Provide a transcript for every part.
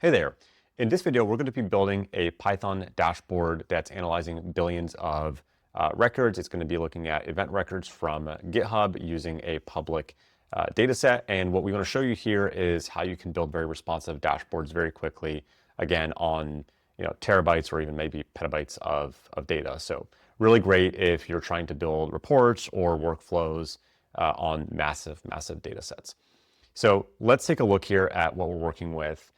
Hey there. In this video, we're going to be building a Python dashboard that's analyzing billions of records. It's going to be looking at event records from GitHub using a public data set. And what we want to show you here is how you can build very responsive dashboards very quickly, again, on terabytes or even maybe petabytes of data. So really great if you're trying to build reports or workflows on massive data sets. So let's take a look here at what we're working with.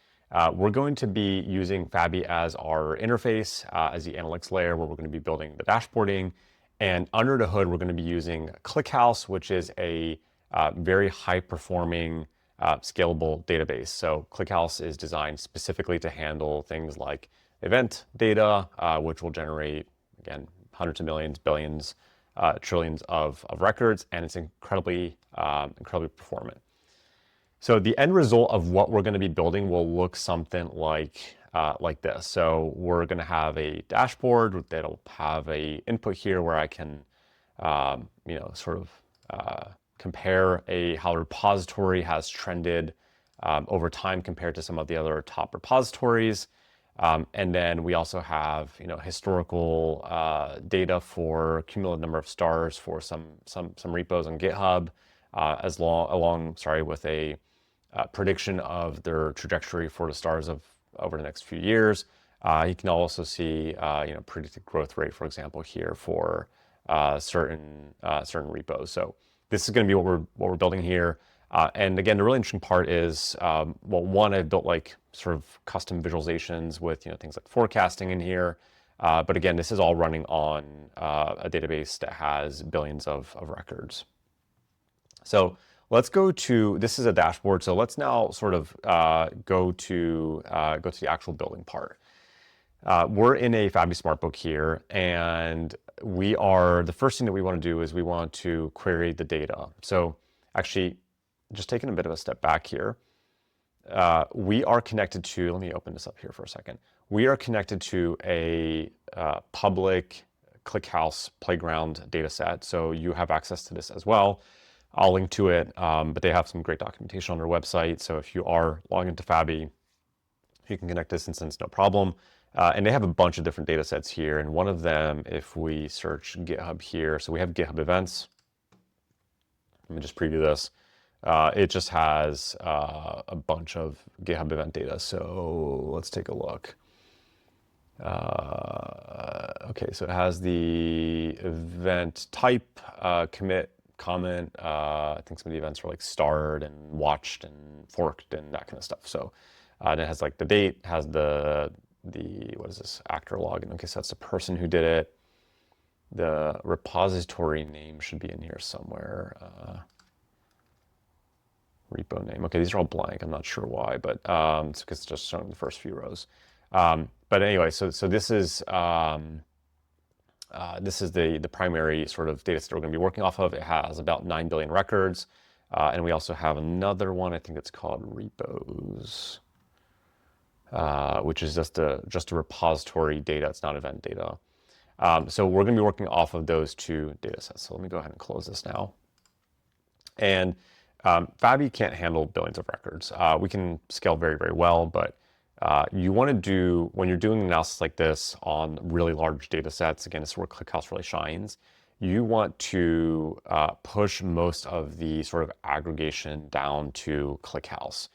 We're going to be using Fabi as our interface, as the analytics layer, where we're going to be building the dashboarding. And under the hood, we're going to be using ClickHouse, which is a very high-performing, scalable database. So ClickHouse is designed specifically to handle things like event data, which will generate, again, hundreds of millions, billions, trillions of records, and it's incredibly performant. So the end result of what we're going to be building will look something like this. So we're going to have a dashboard that'll have a input here where I can, compare how a repository has trended over time compared to some of the other top repositories. And then we also have, historical data for cumulative number of stars for some repos on GitHub, with a prediction of their trajectory for the stars over the next few years. You can also see, predicted growth rate, for example, here for certain repos. So this is going to be what we're building here. And again, the really interesting part is, one, I've built like sort of custom visualizations with things like forecasting in here. But again, this is all running on a database that has billions of records. So let's go to, this is a dashboard. So let's now sort of go to the actual building part. We're in a Fabi Smartbook here, and the first thing that we want to do is we want to query the data. So actually, just taking a bit of a step back here, we are connected to, let me open this up here for a second. We are connected to a public ClickHouse playground data set. So you have access to this as well. I'll link to it, but they have some great documentation on their website. So if you are logged into Fabi, you can connect this instance, no problem. And they have a bunch of different data sets here. And one of them, if we search GitHub here, so we have GitHub events. Let me just preview this. It just has a bunch of GitHub event data. So let's take a look. Okay, so it has the event type, commit, comment. I think some of the events are like starred and watched and forked and that kind of stuff. So and it has like the date, has the what is this, actor login. Okay, so that's the person who did it. The repository name should be in here somewhere. Repo name. Okay, these are all blank. I'm not sure why, but it's because it's just showing the first few rows. But anyway, so this is the primary sort of data set we're going to be working off of. It has about 9 billion records, and we also have another one. I think it's called repos, which is just a repository data. It's not event data. So we're going to be working off of those two data sets. So let me go ahead and close this now. And Fabi can't handle billions of records. We can scale very, very well, but you want to do, when you're doing analysis like this on really large data sets, again, this is where ClickHouse really shines, you want to push most of the sort of aggregation down to ClickHouse.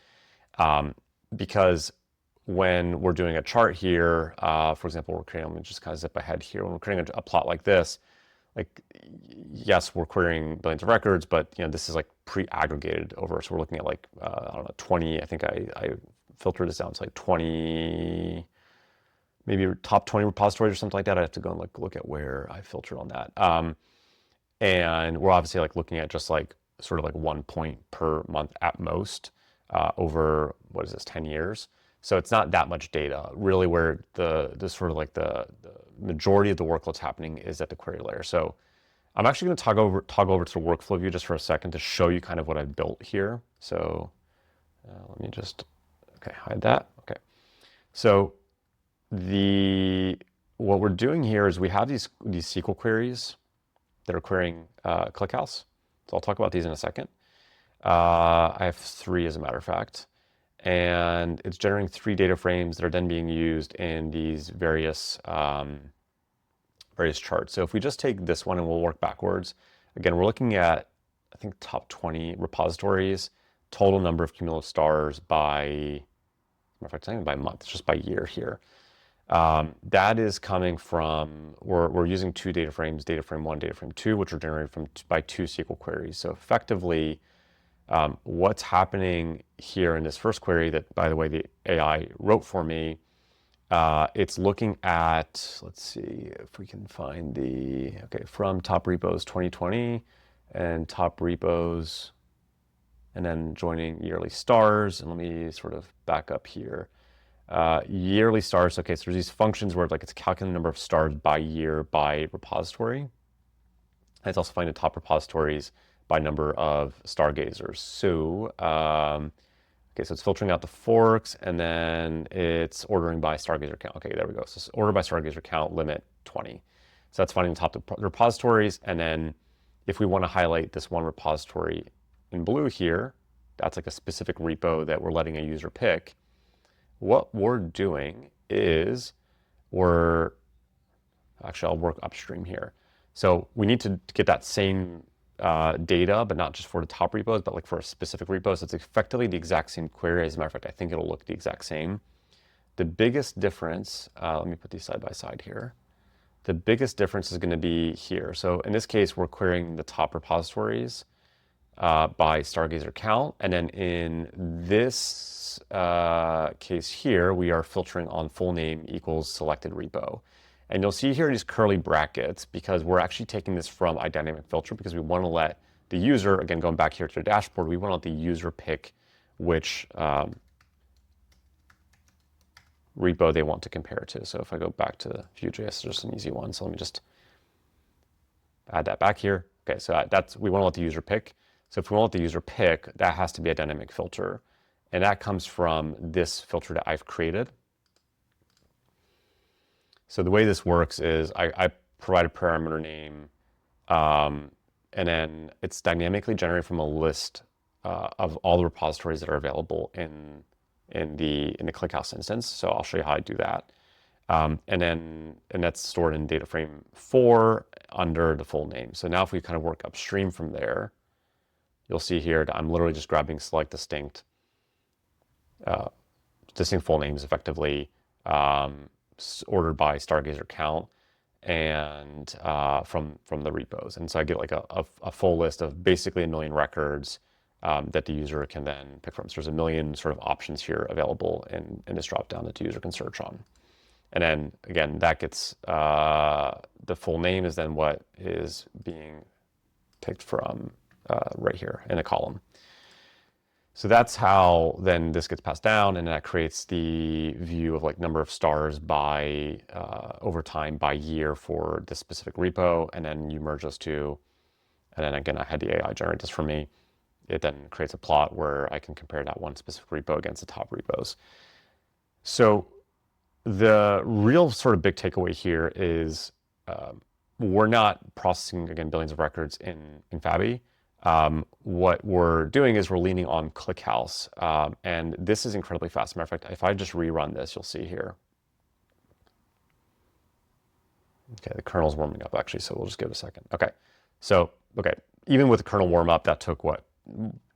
Because when we're doing a chart here, for example, we're creating, let me just kind of zip ahead here, when we're creating a plot like this, like, yes, we're querying billions of records, but this is like pre-aggregated over. So we're looking at like, I don't know, 20, I think I filtered this down to like 20, maybe top 20 repositories or something like that. I have to go and look at where I filtered on that. And we're obviously like looking at just like sort of like 1 point per month at most over, what is this, 10 years. So it's not that much data. Really where the sort of like the majority of the workload's happening is at the query layer. So I'm actually going to toggle over to the workflow view just for a second to show you kind of what I've built here. So let me just, okay, hide that. Okay. So what we're doing here is we have these SQL queries that are querying ClickHouse. So I'll talk about these in a second. I have 3 as a matter of fact. and it's generating 3 data frames that are then being used in these various charts. So if we just take this one and we'll work backwards, again, we're looking at, I think, top 20 repositories, total number of cumulative stars by, matter of fact, not even by month, it's just by year here. That is coming from, we're using 2 data frames, data frame 1, data frame 2, which are generated by 2 SQL queries. So effectively, what's happening here in this first query that, by the way, the AI wrote for me, it's looking at, let's see if we can find okay, from top repos 2020 and top repos, and then joining yearly stars. And let me sort of back up here. Yearly stars, okay, so there's these functions where like it's calculating the number of stars by year by repository. And it's also finding the top repositories by number of stargazers. So, okay, so it's filtering out the forks, and then it's ordering by stargazer count. Okay, there we go. So it's order by stargazer count, limit 20. So that's finding the top repositories, and then if we want to highlight this one repository in blue here, that's like a specific repo that we're letting a user pick. What we're doing is actually, I'll work upstream here. So we need to get that same data, but not just for the top repos, but like for a specific repo. So it's effectively the exact same query. As a matter of fact, I think it'll look the exact same. The biggest difference, let me put these side by side here. The biggest difference is going to be here. So in this case, we're querying the top repositories by stargazer count. And then in this case here, we are filtering on full name equals selected repo. And you'll see here these curly brackets because we're actually taking this from a dynamic filter because we want to let the user, again, going back here to the dashboard, we want to let the user pick which repo they want to compare to. So if I go back to Vue.js, it's just an easy one. So let me just add that back here. Okay, so we want to let the user pick. So if we want to let the user pick, that has to be a dynamic filter. And that comes from this filter that I've created. So the way this works is I provide a parameter name, and then it's dynamically generated from a list of all the repositories that are available in the ClickHouse instance. So I'll show you how I do that. And that's stored in data frame 4 under the full name. So now if we kind of work upstream from there, you'll see here that I'm literally just grabbing select distinct full names effectively ordered by stargazer count and from the repos. And so I get like a full list of basically 1 million records that the user can then pick from. So there's 1 million sort of options here available in this dropdown that the user can search on. And then again, that gets the full name is then what is being picked from right here in a column. So that's how then this gets passed down, and that creates the view of like number of stars by over time by year for this specific repo, and then you merge those two, and then again I had the AI generate this for me. It then creates a plot where I can compare that one specific repo against the top repos. So the real sort of big takeaway here is we're not processing again billions of records in Fabi. What we're doing is we're leaning on ClickHouse, and this is incredibly fast. Matter of fact, if I just rerun this, you'll see here. Okay, the kernel's warming up actually, so we'll just give it a second. Okay, so, okay, even with the kernel warm up, that took what,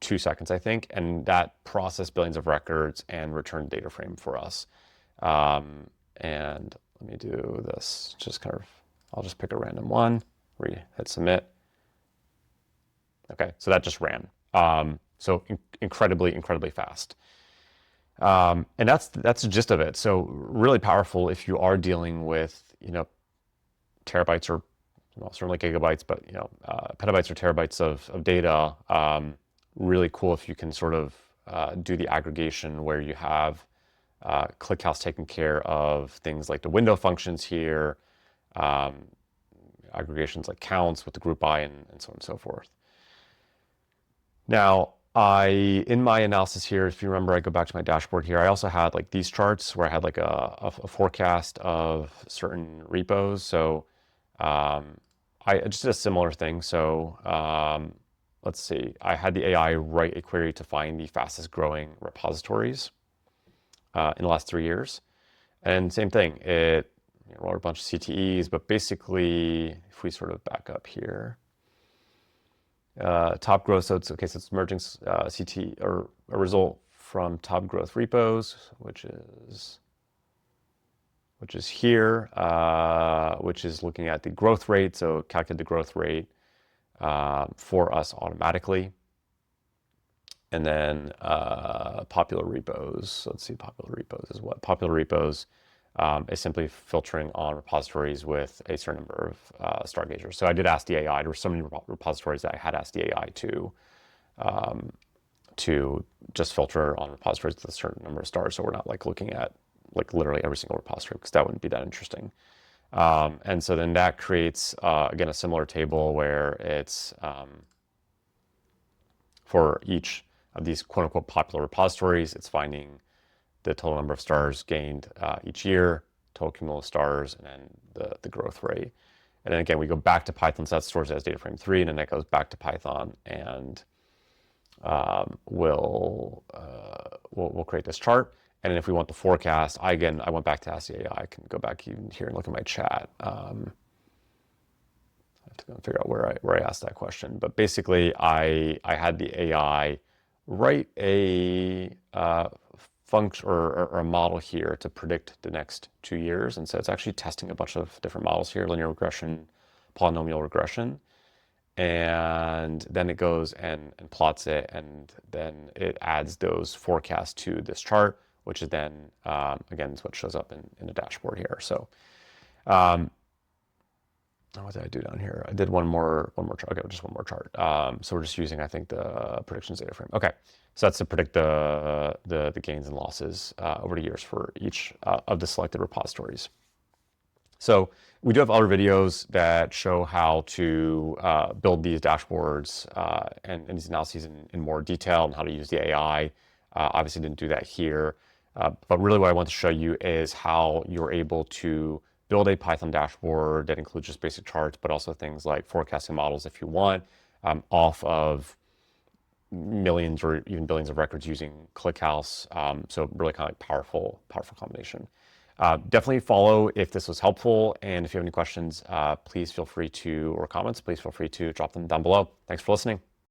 2 seconds, I think, and that processed billions of records and returned data frame for us. And let me do this, just kind of, I'll just pick a random one, hit submit. Okay, so that just ran. So incredibly fast. And that's the gist of it. So really powerful if you are dealing with, terabytes or certainly gigabytes, but petabytes or terabytes of data. Really cool if you can sort of do the aggregation where you have ClickHouse taking care of things like the window functions here, aggregations like counts with the group by and so on and so forth. Now, in my analysis here, if you remember, I go back to my dashboard here, I also had like these charts where I had like a forecast of certain repos. So I just did a similar thing. So let's see, I had the AI write a query to find the fastest growing repositories in the last 3 years. And same thing, it wrote a bunch of CTEs, but basically, if we sort of back up here, top growth, so it's merging CT or a result from top growth repos, which is here, which is looking at the growth rate. So calculate the growth rate for us automatically. And then popular repos. So let's see, popular repos is what? Popular repos is simply filtering on repositories with a certain number of star gaugers. So I did ask the AI. There were so many repositories that I had asked the AI to just filter on repositories with a certain number of stars. So we're not like looking at like literally every single repository, because that wouldn't be that interesting. And so then that creates, again, a similar table where it's for each of these quote unquote popular repositories, it's finding the total number of stars gained each year, total cumulative stars, and then the growth rate. And then again, we go back to Python, so that stores it as data frame 3, and then that goes back to Python, and we'll create this chart. And then if we want the forecast, I went back to ask the AI. I can go back even here and look at my chat. I have to go and figure out where I asked that question. But basically, I had the AI write a function or a model here to predict the next 2 years. And so it's actually testing a bunch of different models here, linear regression, polynomial regression. And then it goes and plots it, and then it adds those forecasts to this chart, which is then, again, is what shows up in the dashboard here. So what did I do down here? I did one more chart. Okay, just one more chart. So we're just using, I think, the predictions data frame. Okay, so that's to predict the gains and losses over the years for each of the selected repositories. So we do have other videos that show how to build these dashboards and these analyses in more detail, and how to use the AI. Obviously didn't do that here, but really what I want to show you is how you're able to build a Python dashboard that includes just basic charts, but also things like forecasting models if you want, off of millions or even billions of records using ClickHouse. So really kind of like powerful combination. Definitely follow if this was helpful, and if you have any questions, please feel free to, or comments, please feel free to drop them down below. Thanks for listening.